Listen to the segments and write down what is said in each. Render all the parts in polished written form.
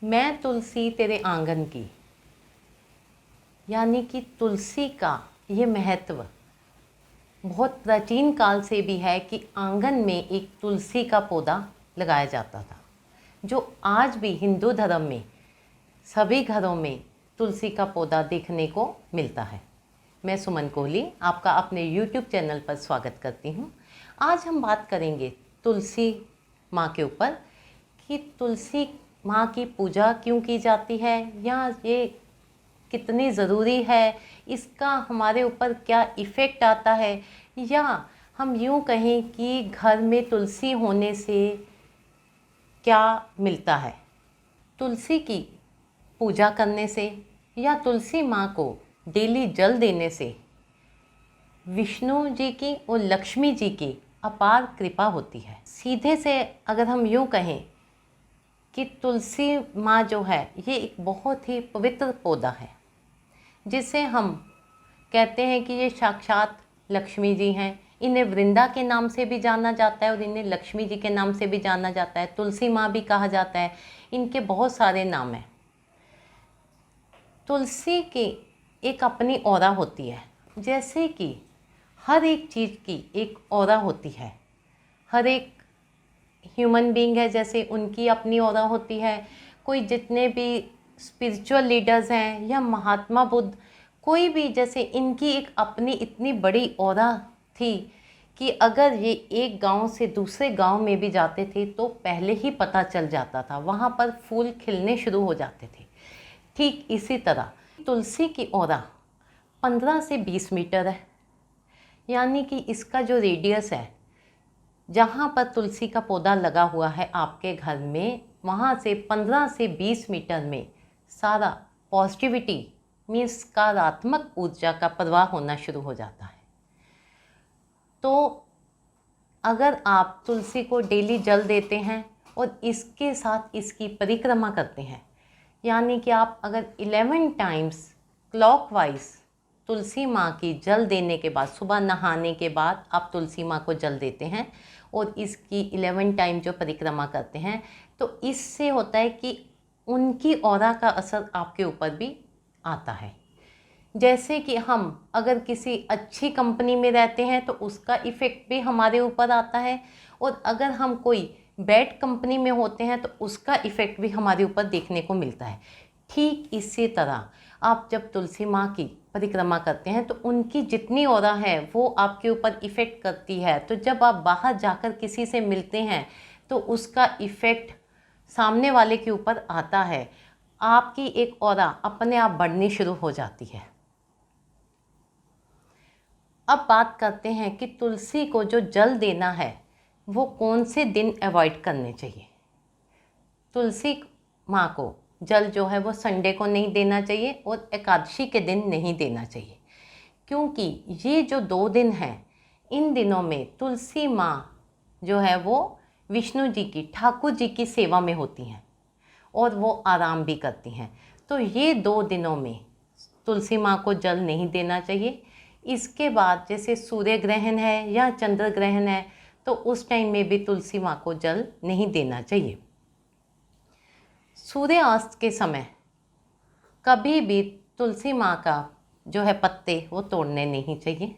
मैं तुलसी तेरे आंगन की, यानी कि तुलसी का ये महत्व बहुत प्राचीन काल से भी है कि आंगन में एक तुलसी का पौधा लगाया जाता था, जो आज भी हिंदू धर्म में सभी घरों में तुलसी का पौधा देखने को मिलता है। मैं सुमन कोहली आपका अपने YouTube चैनल पर स्वागत करती हूँ। आज हम बात करेंगे तुलसी माँ के ऊपर कि तुलसी माँ की पूजा क्यों की जाती है, या ये कितनी ज़रूरी है, इसका हमारे ऊपर क्या इफ़ेक्ट आता है, या हम यूँ कहें कि घर में तुलसी होने से क्या मिलता है। तुलसी की पूजा करने से या तुलसी माँ को डेली जल देने से विष्णु जी की और लक्ष्मी जी की अपार कृपा होती है। सीधे से अगर हम यूँ कहें कि तुलसी माँ जो है ये एक बहुत ही पवित्र पौधा है, जिसे हम कहते हैं कि ये साक्षात लक्ष्मी जी हैं। इन्हें वृंदा के नाम से भी जाना जाता है और इन्हें लक्ष्मी जी के नाम से भी जाना जाता है, तुलसी माँ भी कहा जाता है। इनके बहुत सारे नाम हैं। तुलसी की एक अपनी ऑरा होती है, जैसे कि हर एक चीज़ की एक ऑरा होती है। हर एक ह्यूमन बीइंग है, जैसे उनकी अपनी ऑरा होती है। कोई जितने भी स्पिरिचुअल लीडर्स हैं या महात्मा बुद्ध, कोई भी, जैसे इनकी एक अपनी इतनी बड़ी ऑरा थी कि अगर ये एक गांव से दूसरे गांव में भी जाते थे तो पहले ही पता चल जाता था, वहाँ पर फूल खिलने शुरू हो जाते थे। ठीक इसी तरह तुलसी की ऑरा 15 से 20 मीटर है, यानी कि इसका जो रेडियस है, जहाँ पर तुलसी का पौधा लगा हुआ है आपके घर में, वहाँ से 15 से 20 मीटर में सारा पॉजिटिविटी मीन्स सकारात्मक ऊर्जा का प्रवाह होना शुरू हो जाता है। तो अगर आप तुलसी को डेली जल देते हैं और इसके साथ इसकी परिक्रमा करते हैं, यानी कि आप अगर 11 टाइम्स क्लॉकवाइज तुलसी माँ की जल देने के बाद, सुबह नहाने के बाद आप तुलसी माँ को जल देते हैं और इसकी 11 टाइम जो परिक्रमा करते हैं, तो इससे होता है कि उनकी ऑरा का असर आपके ऊपर भी आता है। जैसे कि हम अगर किसी अच्छी कंपनी में रहते हैं तो उसका इफ़ेक्ट भी हमारे ऊपर आता है, और अगर हम कोई बैड कंपनी में होते हैं तो उसका इफ़ेक्ट भी हमारे ऊपर देखने को मिलता है। ठीक इसी तरह आप जब तुलसी माँ की परिक्रमा करते हैं तो उनकी जितनी ऑरा है वो आपके ऊपर इफ़ेक्ट करती है। तो जब आप बाहर जाकर किसी से मिलते हैं तो उसका इफ़ेक्ट सामने वाले के ऊपर आता है। आपकी एक ऑरा अपने आप बढ़नी शुरू हो जाती है। अब बात करते हैं कि तुलसी को जो जल देना है वो कौन से दिन अवॉइड करने चाहिए। तुलसी माँ को जल जो है वो संडे को नहीं देना चाहिए और एकादशी के दिन नहीं देना चाहिए, क्योंकि ये जो 2 दिन हैं, इन दिनों में तुलसी माँ जो है वो विष्णु जी की, ठाकुर जी की सेवा में होती हैं और वो आराम भी करती हैं। तो ये 2 दिनों में तुलसी माँ को जल नहीं देना चाहिए। इसके बाद जैसे सूर्य ग्रहण है या चंद्र ग्रहण है तो उस टाइम में भी तुलसी माँ को जल नहीं देना चाहिए। सूर्यास्त के समय कभी भी तुलसी माँ का जो है पत्ते वो तोड़ने नहीं चाहिए।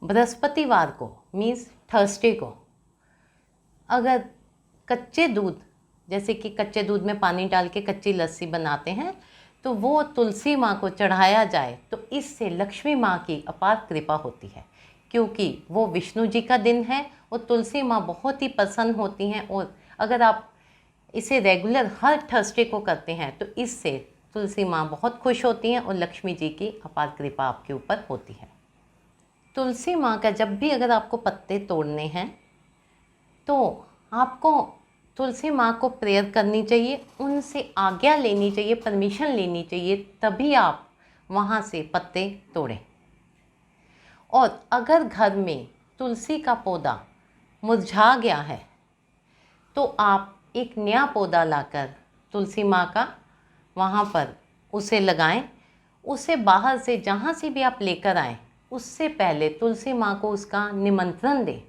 बृहस्पतिवार को मीन्स थर्सडे को अगर कच्चे दूध, जैसे कि कच्चे दूध में पानी डाल के कच्ची लस्सी बनाते हैं, तो वो तुलसी माँ को चढ़ाया जाए तो इससे लक्ष्मी माँ की अपार कृपा होती है, क्योंकि वो विष्णु जी का दिन है और तुलसी माँ बहुत ही प्रसन्न होती हैं। और अगर आप इसे रेगुलर हर थर्सडे को करते हैं तो इससे तुलसी माँ बहुत खुश होती हैं और लक्ष्मी जी की अपार कृपा आपके ऊपर होती है। तुलसी माँ का जब भी अगर आपको पत्ते तोड़ने हैं तो आपको तुलसी माँ को प्रेयर करनी चाहिए, उनसे आज्ञा लेनी चाहिए, परमिशन लेनी चाहिए, तभी आप वहाँ से पत्ते तोड़ें। और अगर घर में तुलसी का पौधा मुरझा गया है तो आप एक नया पौधा लाकर तुलसी माँ का वहाँ पर उसे लगाएं। उसे बाहर से जहाँ से भी आप लेकर आएँ, उससे पहले तुलसी माँ को उसका निमंत्रण दें,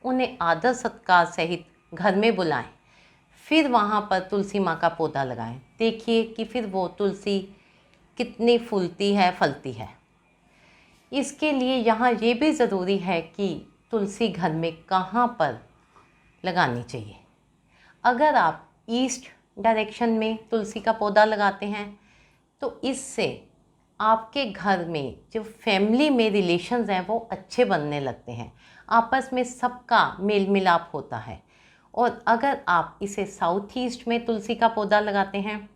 उन्हें आदर सत्कार सहित घर में बुलाएं। फिर वहाँ पर तुलसी माँ का पौधा लगाएं। देखिए कि फिर वो तुलसी कितनी फूलती है, फलती है। इसके लिए यहाँ ये भी ज़रूरी है कि तुलसी घर में कहाँ पर लगानी चाहिए। अगर आप ईस्ट डायरेक्शन में तुलसी का पौधा लगाते हैं तो इससे आपके घर में जो फैमिली में रिलेशंस हैं वो अच्छे बनने लगते हैं, आपस में सबका मेल मिलाप होता है। और अगर आप इसे साउथ ईस्ट में तुलसी का पौधा लगाते हैं,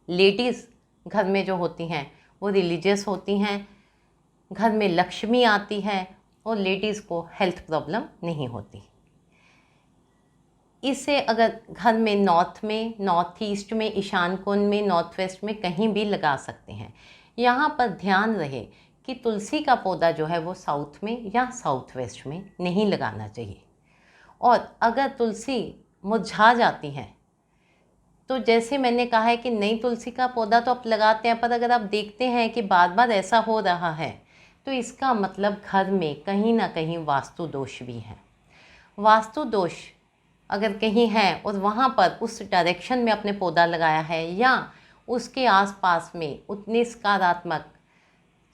लेडीज़ घर में जो होती हैं वो रिलीजियस होती हैं, घर में लक्ष्मी आती है और लेडीज़ को हेल्थ प्रॉब्लम नहीं होती। इसे अगर घर में नॉर्थ ईस्ट में, ईशान कोण में, नॉर्थ वेस्ट में कहीं भी लगा सकते हैं। यहाँ पर ध्यान रहे कि तुलसी का पौधा जो है वो साउथ में या साउथ वेस्ट में नहीं लगाना चाहिए। और अगर तुलसी मुरझा जाती हैं तो जैसे मैंने कहा है कि नई तुलसी का पौधा तो आप लगाते हैं, पर अगर आप देखते हैं कि बार बार ऐसा हो रहा है तो इसका मतलब घर में कहीं ना कहीं वास्तु दोष भी है। वास्तु दोष अगर कहीं है और वहाँ पर उस डायरेक्शन में आपने पौधा लगाया है या उसके आसपास में उतनी सकारात्मक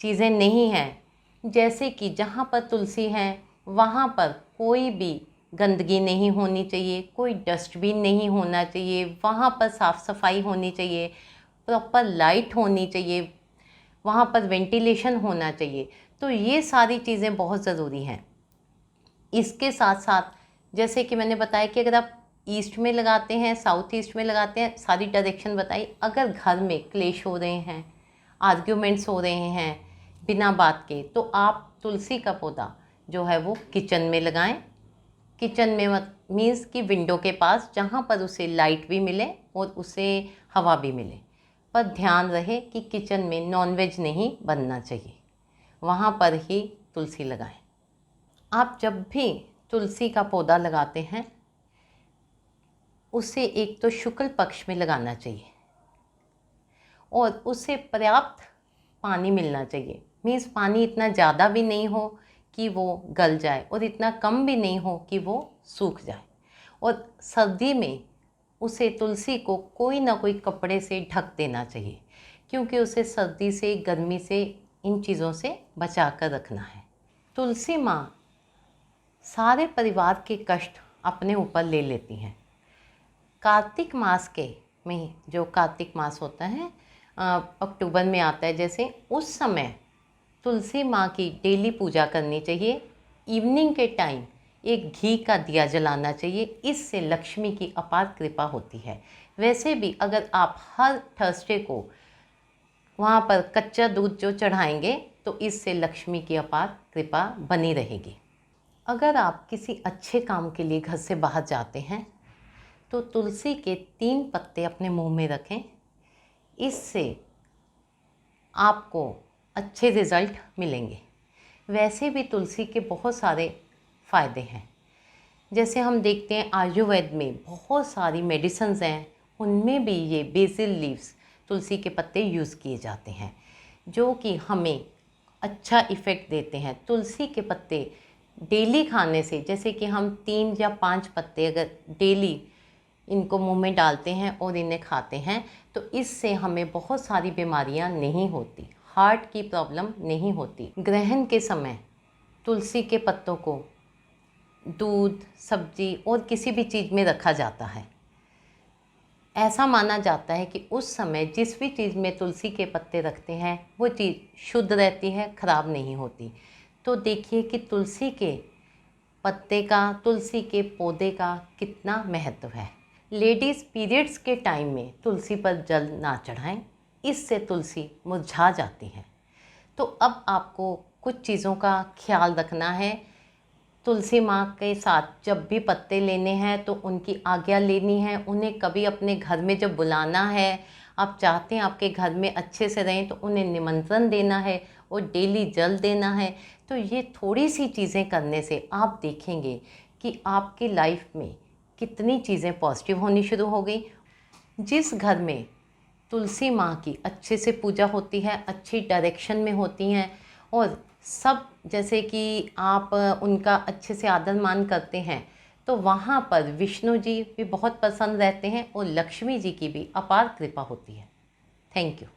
चीज़ें नहीं हैं, जैसे कि जहाँ पर तुलसी है वहाँ पर कोई भी गंदगी नहीं होनी चाहिए, कोई डस्टबिन नहीं होना चाहिए, वहाँ पर साफ़ सफाई होनी चाहिए, प्रॉपर लाइट होनी चाहिए, वहाँ पर वेंटिलेशन होना चाहिए। तो ये सारी चीज़ें बहुत ज़रूरी हैं। इसके साथ साथ जैसे कि मैंने बताया कि अगर आप ईस्ट में लगाते हैं, साउथ ईस्ट में लगाते हैं, सारी डायरेक्शन बताई। अगर घर में क्लेश हो रहे हैं, आर्ग्यूमेंट्स हो रहे हैं बिना बात के, तो आप तुलसी का पौधा जो है वो किचन में लगाएं। किचन में मीन्स कि विंडो के पास, जहाँ पर उसे लाइट भी मिले और उसे हवा भी मिले। पर ध्यान रहे कि किचन में नॉनवेज नहीं बनना चाहिए, वहाँ पर ही तुलसी लगाएं। आप जब भी तुलसी का पौधा लगाते हैं उसे एक तो शुक्ल पक्ष में लगाना चाहिए और उसे पर्याप्त पानी मिलना चाहिए। मीन्स पानी इतना ज़्यादा भी नहीं हो कि वो गल जाए और इतना कम भी नहीं हो कि वो सूख जाए। और सर्दी में उसे तुलसी को कोई ना कोई कपड़े से ढक देना चाहिए, क्योंकि उसे सर्दी से, गर्मी से, इन चीज़ों से बचा कर रखना है। तुलसी माँ सारे परिवार के कष्ट अपने ऊपर ले लेती हैं। कार्तिक मास के में, जो कार्तिक मास होता है अक्टूबर में आता है, जैसे उस समय तुलसी माँ की डेली पूजा करनी चाहिए। इवनिंग के टाइम एक घी का दिया जलाना चाहिए, इससे लक्ष्मी की अपार कृपा होती है। वैसे भी अगर आप हर थर्सडे को वहाँ पर कच्चा दूध जो चढ़ाएंगे तो इससे लक्ष्मी की अपार कृपा बनी रहेगी। अगर आप किसी अच्छे काम के लिए घर से बाहर जाते हैं तो तुलसी के 3 पत्ते अपने मुंह में रखें, इससे आपको अच्छे रिज़ल्ट मिलेंगे। वैसे भी तुलसी के बहुत सारे फ़ायदे हैं। जैसे हम देखते हैं आयुर्वेद में बहुत सारी मेडिसिन्स हैं, उनमें भी ये बेसिल लीव्स, तुलसी के पत्ते यूज़ किए जाते हैं, जो कि हमें अच्छा इफ़ेक्ट देते हैं। तुलसी के पत्ते डेली खाने से, जैसे कि हम 3 या 5 पत्ते अगर डेली इनको मुंह में डालते हैं और इन्हें खाते हैं तो इससे हमें बहुत सारी बीमारियां नहीं होती, हार्ट की प्रॉब्लम नहीं होती। ग्रहण के समय तुलसी के पत्तों को दूध, सब्जी और किसी भी चीज़ में रखा जाता है। ऐसा माना जाता है कि उस समय जिस भी चीज़ में तुलसी के पत्ते रखते हैं वो चीज़ शुद्ध रहती है, ख़राब नहीं होती। तो देखिए कि तुलसी के पत्ते का, तुलसी के पौधे का कितना महत्व है। लेडीज़ पीरियड्स के टाइम में तुलसी पर जल ना चढ़ाएं, इससे तुलसी मुरझा जाती है। तो अब आपको कुछ चीज़ों का ख्याल रखना है। तुलसी माँ के साथ जब भी पत्ते लेने हैं तो उनकी आज्ञा लेनी है। उन्हें कभी अपने घर में जब बुलाना है, आप चाहते हैं आपके घर में अच्छे से रहें, तो उन्हें निमंत्रण देना है और डेली जल देना है। तो ये थोड़ी सी चीज़ें करने से आप देखेंगे कि आपकी लाइफ में कितनी चीज़ें पॉजिटिव होनी शुरू हो गई। जिस घर में तुलसी माँ की अच्छे से पूजा होती है, अच्छी डायरेक्शन में होती हैं और सब जैसे कि आप उनका अच्छे से आदर मान करते हैं, तो वहाँ पर विष्णु जी भी बहुत पसंद रहते हैं और लक्ष्मी जी की भी अपार कृपा होती है। Thank you.